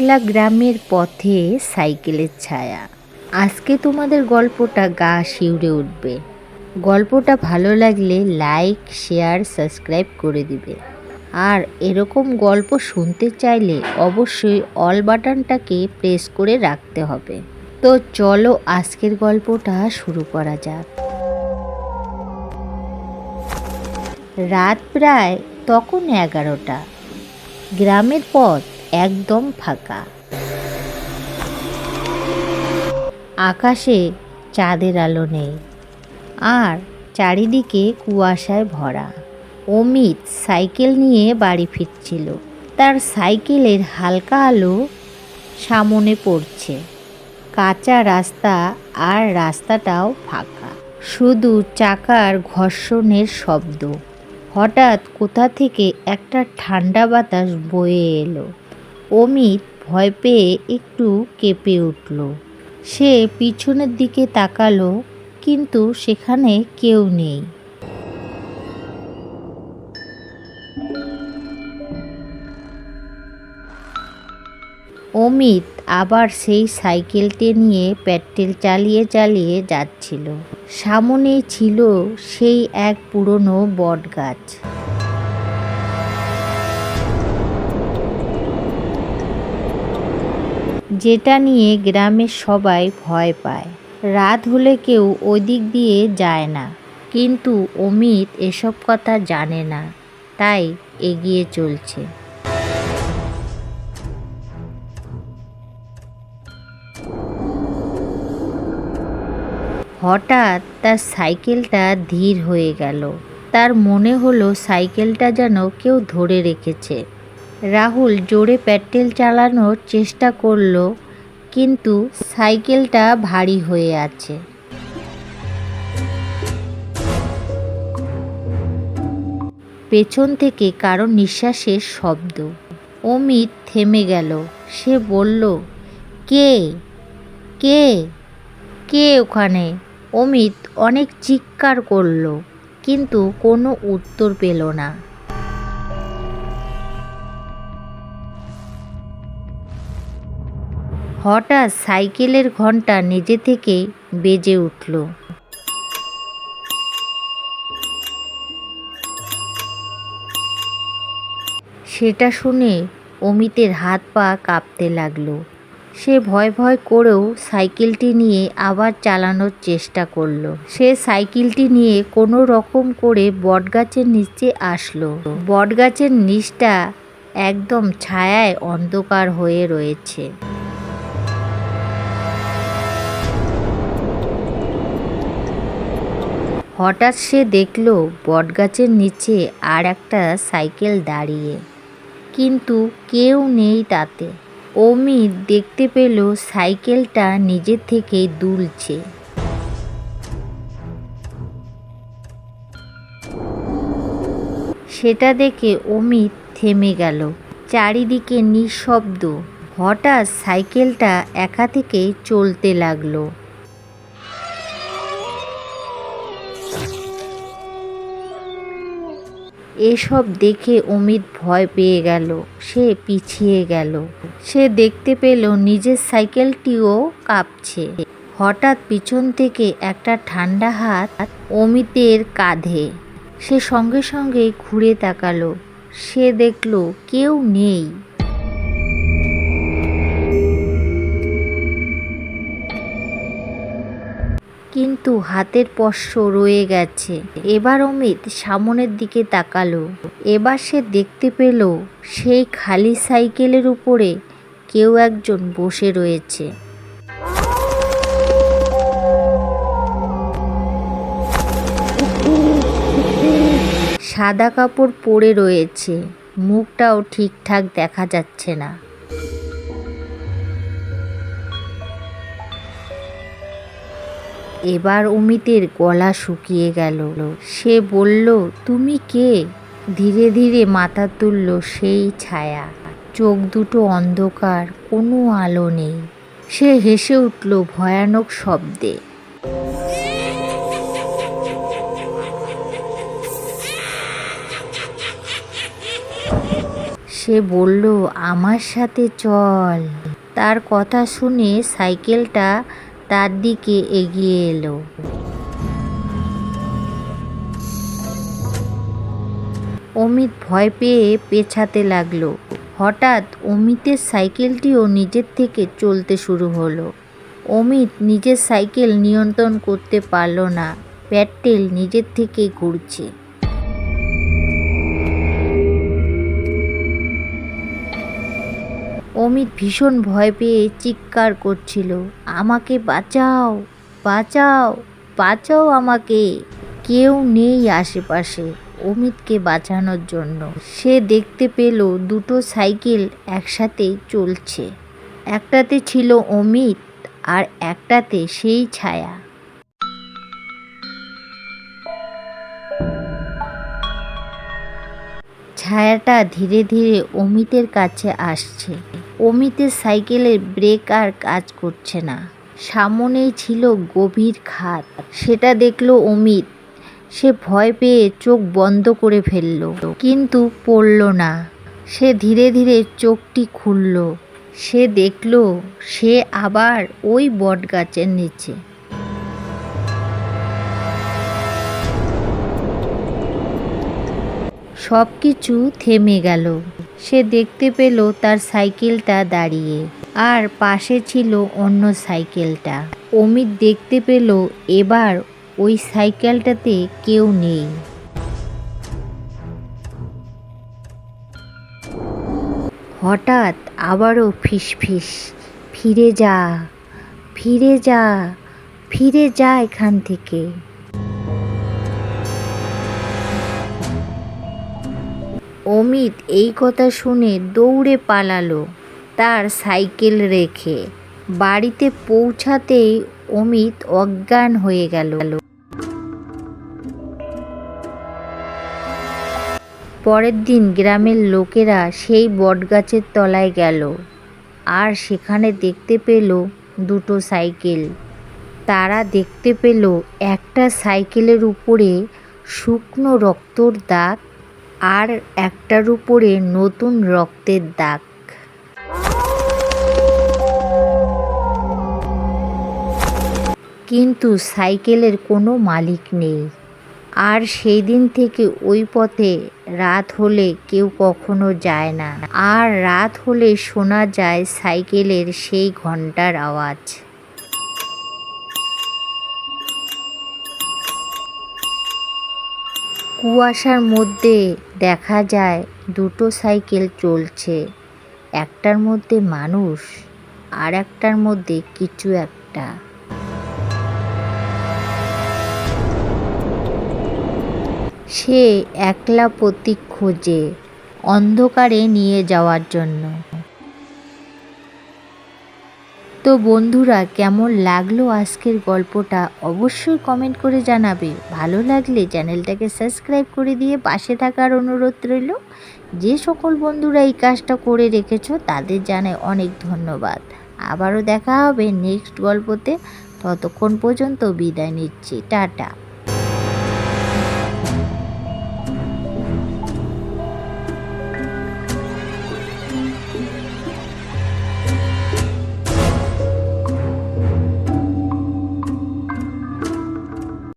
মেঘলা গ্রামের পথে সাইকেলের ছায়া। আজকে তোমাদের গল্পটা গা শিউরে উঠবে। গল্পটা ভালো লাগলে লাইক, শেয়ার, সাবস্ক্রাইব করে দিবে। আর এরকম গল্প শুনতে চাইলে অবশ্যই অল বাটনটাকে প্রেস করে রাখতে হবে। তো চলো আজকের গল্পটা শুরু করা যাক। রাত প্রায় তখন 11টা। গ্রামের পথ একদম ফাঁকা। আকাশে চাঁদের আলো নেই, আর চারিদিকে কুয়াশায় ভরা। অমিত সাইকেল নিয়ে বাড়ি ফিরছিল। তার সাইকেলের হালকা আলো সামনে পড়ছে। কাঁচা রাস্তা, আর রাস্তাটাও ফাঁকা, শুধু চাকার ঘর্ষণের শব্দ। হঠাৎ কোথা থেকে একটা ঠান্ডা বাতাস বয়ে এলো। অমিত ভয় পেয়ে একটু কেঁপে উঠল। সে পিছনের দিকে তাকালো, কিন্তু সেখানে কেউ নেই। অমিত আবার সেই সাইকেলটি নিয়ে পেডেল চালিয়ে চালিয়ে যাচ্ছিল। সামনে ছিল সেই এক পুরনো বটগাছ। যেটা নিয়ে গ্রামের সবাই ভয় পায়। রাত হলে কেউ ওই দিক দিয়ে যায় না, কিন্তু অমিত এসব কথা জানে না, তাই এগিয়ে চলছে। হঠাৎ তার সাইকেলটা ধীর হয়ে গেল। তার মনে হলো সাইকেলটা যেন কেউ ধরে রেখেছে। রাহুল জোরে পেডেল চালানোর চেষ্টা করলো, কিন্তু সাইকেলটা ভারী হয়ে আছে। পেছন থেকে কারো নিঃশ্বাসের শব্দ। অমিত থেমে গেল। সে বলল, কে কে কে ওখানে? অমিত অনেক চিৎকার করলো, কিন্তু কোনো উত্তর পেল না। হঠাৎ সাইকেলের ঘন্টা নিজে থেকে বেজে উঠল। সেটা শুনে অমিতের হাত পা কাঁপতে লাগলো। সে ভয় ভয় করেও সাইকেলটি নিয়ে আবার চালানোর চেষ্টা করলো। সে সাইকেলটি নিয়ে কোনো রকম করে বটগাছের নিচে আসলো। বটগাছের নিচটা একদম ছায়ায় অন্ধকার হয়ে রয়েছে। হঠাৎ সে দেখলো বটগাছের নিচে আর একটা সাইকেল দাঁড়িয়ে, কিন্তু কেউ নেই তাতে। অমিত দেখতে পেল সাইকেলটা নিজে থেকেই দুলছে। সেটা দেখে অমিত থেমে গেল। চারিদিকে নিঃশব্দ। হঠাৎ সাইকেলটা একা থেকেই চলতে লাগলো। এসব দেখে অমিত ভয় পেয়ে গেল। সে পিছিয়ে গেল। সে দেখতে পেল নিজের সাইকেলটিও কাঁপছে। হঠাৎ পিছন থেকে একটা ঠান্ডা হাত অমিতের কাঁধে। সে সঙ্গে সঙ্গে ঘুরে তাকালো। সে দেখল কেউ নেই। কিন্তু হাতের স্পর্শ রয়ে গেছে। এবার অমিত সামনের দিকে তাকালো। এবার সে দেখতে পেল সেই খালি সাইকেলের উপরে কেউ একজন বসে রয়েছে। সাদা কাপড় পরে রয়েছে, মুখটাও ঠিকঠাক দেখা যাচ্ছে না। এবার অমিতের গলা শুকিয়ে গেল। সে বলল, তুমি কে? ধীরে ধীরে মাথা তুলল সেই ছায়া। চোখ দুটো অন্ধকার, কোনো আলো নেই। সে হেসে উঠল ভয়ানক শব্দে। সে সে বলল, আমার সাথে চল। তার কথা শুনে সাইকেলটা তার দিকে এগিয়ে এলো। অমিত ভয় পেয়ে পেছাতে লাগলো। হঠাৎ অমিতের সাইকেলটিও নিজের থেকে চলতে শুরু হলো। অমিত নিজের সাইকেল নিয়ন্ত্রণ করতে পারল না, প্যাডেল নিজের থেকে ঘুরছে। অমিত ভীষণ ভয় পেয়ে চিৎকার করছিল, আমাকে বাঁচাও, বাঁচাও, বাঁচাও আমাকে। কেউ নেই আশেপাশে অমিতকে বাঁচানোর জন্য। সে দেখতে পেল দুটো সাইকেল একসাথেই চলছে। একটাতে ছিল অমিত আর একটাতে সেই ছায়া। ছায়াটা ধীরে ধীরে অমিতের কাছে আসছে। অমিতের সাইকেলের ব্রেক আর কাজ করছে না। সামনেই ছিল গভীর খাদ। সেটা দেখলো অমিত। সে ভয় পেয়ে চোখ বন্ধ করে ফেলল, কিন্তু পড়ল না। সে ধীরে ধীরে চোখটি খুলল। সে দেখল সে আবার ওই বটগাছের নিচে। সব কিছু থেমে গেল। সে দেখতে পেল তার সাইকেলটা দাঁড়িয়ে, আর পাশে ছিল অন্য সাইকেলটা। অমিত দেখতে পেল এবার ওই সাইকেলটাতে কেউ নেই। হঠাৎ আবারও ফিসফিস, ফিরে যা, ফিরে যা, ফিরে যা এখান থেকে। অমিত এই কথা শুনে দৌড়ে পালালো, তার সাইকেল রেখে। বাড়িতে পৌঁছাতেই অমিত অজ্ঞান হয়ে গেল। পরের দিন গ্রামের লোকেরা সেই বটগাছের তলায় গেল, আর সেখানে দেখতে পেল দুটো সাইকেল। তারা দেখতে পেল একটা সাইকেলের উপরে শুকনো রক্তর দাগ, আর একটার উপরে নতুন রক্তের দাগ। কিন্তু সাইকেলের কোনো মালিক নেই। আর সেই দিন থেকে ওই পথে রাত হলে কেউ কখনো যায় না। আর রাত হলে শোনা যায় সাইকেলের সেই ঘন্টার আওয়াজ। কুয়াশার মধ্যে দেখা যায় দুটো সাইকেল চলছে। একটার মধ্যে মানুষ, আর একটার মধ্যে কিছু একটা। সে একলা প্রতীক খোঁজে অন্ধকারে নিয়ে যাওয়ার জন্য। তো বন্ধুরা, কেমন লাগলো আজকের গল্পটা অবশ্যই কমেন্ট করে জানাবে। ভালো লাগলে চ্যানেলটাকে সাবস্ক্রাইব করে দিয়ে পাশে থাকার অনুরোধ রইল। যে সকল বন্ধুরা এই কাজটা করে রেখেছো তাদের জানাই অনেক ধন্যবাদ। আবারও দেখা হবে নেক্সট গল্পতে। ততক্ষণ পর্যন্ত বিদায় নিচ্ছি, টাটা।